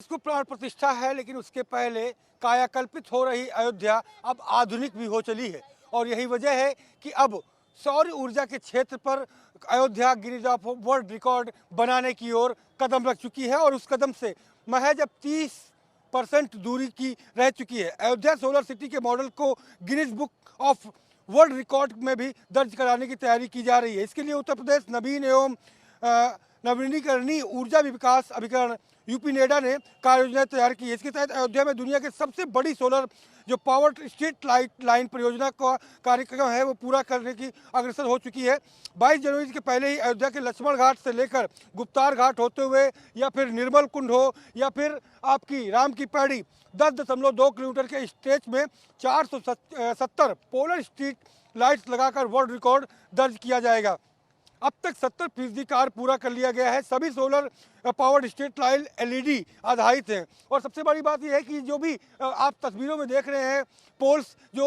इसको प्राण प्रतिष्ठा है, लेकिन उसके पहले कायाकल्पित हो रही अयोध्या अब आधुनिक भी हो चली है। और यही वजह है कि अब सौर ऊर्जा के क्षेत्र पर Ayodhya Guinness of world record बनाने की ओर कदम रख चुकी है और उस कदम से महज अब 30% दूरी की रह चुकी है। अयोध्या सोलर सिटी के मॉडल को Guinness book of world record में भी दर्ज कराने की तैयारी की जा रही है। इसके लिए उत्तर प्रदेश नवीन एवं नवीनीकरणीय ऊर्जा विकास अभिकरण यूपी नेडा ने कार्य योजना तैयार की है। इसके तहत अयोध्या में दुनिया की सबसे बड़ी सोलर जो पावर स्ट्रीट लाइन परियोजना का कार्यक्रम है वो पूरा करने की अग्रसर हो चुकी है। 22 जनवरी के पहले ही अयोध्या के लक्ष्मण घाट से लेकर गुप्तार घाट होते हुए या फिर निर्मल कुंड हो या फिर आपकी राम की पैड़ी 10.2 किलोमीटर के स्ट्रेच में 470 पोलर स्ट्रीट लाइट्स लगाकर वर्ल्ड रिकॉर्ड दर्ज किया जाएगा। अब तक 70% कार्य पूरा कर लिया गया है। सभी solar powered street light LED आधारित हैं और सबसे बड़ी बात यह है कि जो भी आप तस्वीरों में देख रहे हैं पोल्स जो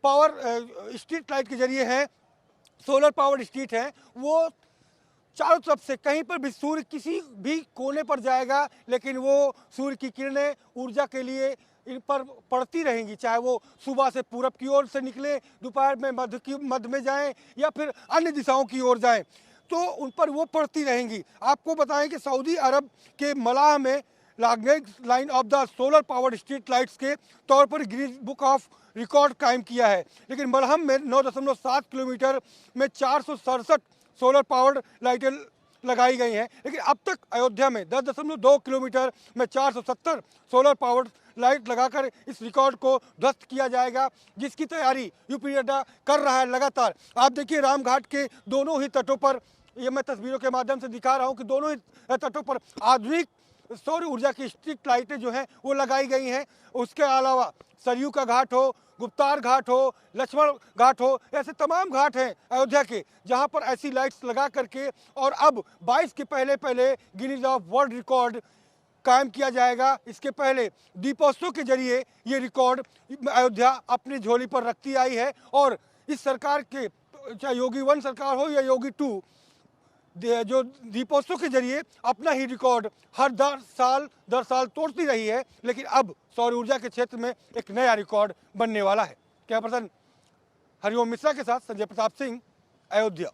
पावर स्ट्रीट लाइट के जरिए हैं, सोलर पावर्ड स्ट्रीट हैं, वो चारों तरफ से कहीं पर भी सूर्य किसी भी कोने पर जाएगा लेकिन वो सूर्य की किरणें ऊर्जा के लिए इन पर पड़ती रहेंगी, चाहे वो सुबह से पूरब की ओर से निकले, दोपहर में मध्य में जाएं या फिर अन्य दिशाओं की ओर जाएं, तो उन पर वो पड़ती रहेंगी। आपको बताएं कि सऊदी अरब के मलाह में language line of the solar powered street lights के तौर पर गिनीज बुक ऑफ रिकॉर्ड कायम किया है, लेकिन मलहम में 9.7 किलोमीटर में 467 सोलर पावर्ड लाइटें लगाई गई हैं। लेकिन अब तक अयोध्या में 10.2 किलोमीटर में 470 सोलर पावर्ड लाइट लगाकर इस रिकॉर्ड को ध्वस्त किया जाएगा, जिसकी तैयारी यूपी नेडा कर रहा है लगातार। आप देखिए रामघाट के दोनों ही तटों पर, ये मैं तस्वीरों के माध्यम से दिखा रहा हूँ कि दोनों ही तटों पर आधुनिक सौर ऊर्जा की स्ट्रीट लाइटें जो हैं वो लगाई गई हैं। उसके अलावा सरयू का घाट हो, गुप्तार घाट हो, लक्ष्मण घाट हो, ऐसे तमाम घाट हैं अयोध्या के जहां पर ऐसी लाइट्स लगा करके और अब 22 के पहले गिनीज ऑफ वर्ल्ड रिकॉर्ड कायम किया जाएगा। इसके पहले दीपोत्सव के जरिए ये रिकॉर्ड अयोध्या अपनी झोली पर रखती आई है और इस सरकार के, चाहे योगी 1 सरकार हो या योगी 2, जो दीपोत्सव के जरिए अपना ही रिकॉर्ड हर 10 साल तोड़ती रही है, लेकिन अब सौर ऊर्जा के क्षेत्र में एक नया रिकॉर्ड बनने वाला है। कैमरा पर्सन हरिओम मिश्रा के साथ संजय प्रताप सिंह, अयोध्या।